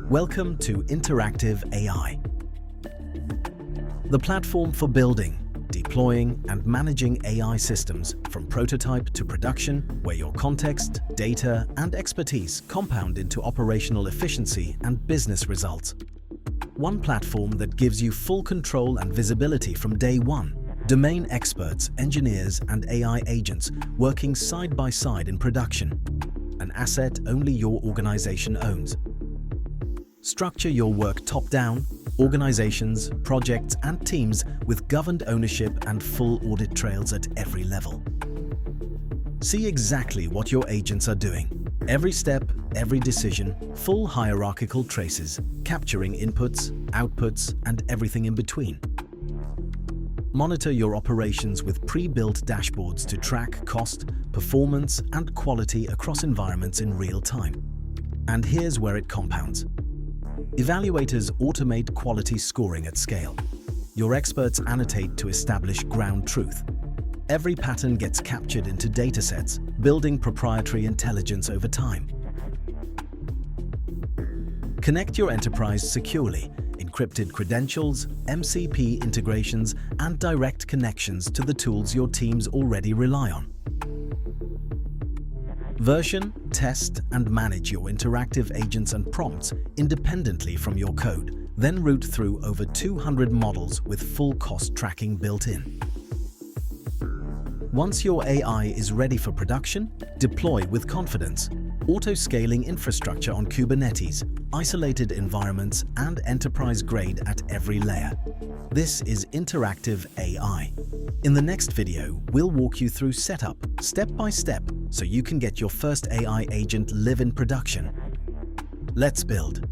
Welcome to InteractiveAI, the platform for building, deploying, and managing AI systems from prototype to production, where your context, data, and expertise compound into operational efficiency and business results. One platform that gives you full control and visibility from day one. Domain experts, engineers, and AI agents working side by side in production. An asset only your organization owns. Structure your work top-down, organizations, projects, and teams with governed ownership and full audit trails at every level. See exactly what your agents are doing. Every step, every decision, full hierarchical traces, capturing inputs, outputs, and everything in between. Monitor your operations with pre-built dashboards to track cost, performance, and quality across environments in real time. And here's where it compounds. Evaluators automate quality scoring at scale. Your experts annotate to establish ground truth. Every pattern gets captured into datasets, building proprietary intelligence over time. Connect your enterprise securely. Encrypted credentials, MCP integrations, and direct connections to the tools your teams already rely on. Version, test, and manage your interactive agents and prompts independently from your code, then route through over 200 models with full cost tracking built in. Once your AI is ready for production, deploy with confidence. Auto-scaling infrastructure on Kubernetes, isolated environments, and enterprise-grade at every layer. This is InteractiveAI. In the next video, we'll walk you through setup, step by step, so you can get your first AI agent live in production. Let's build.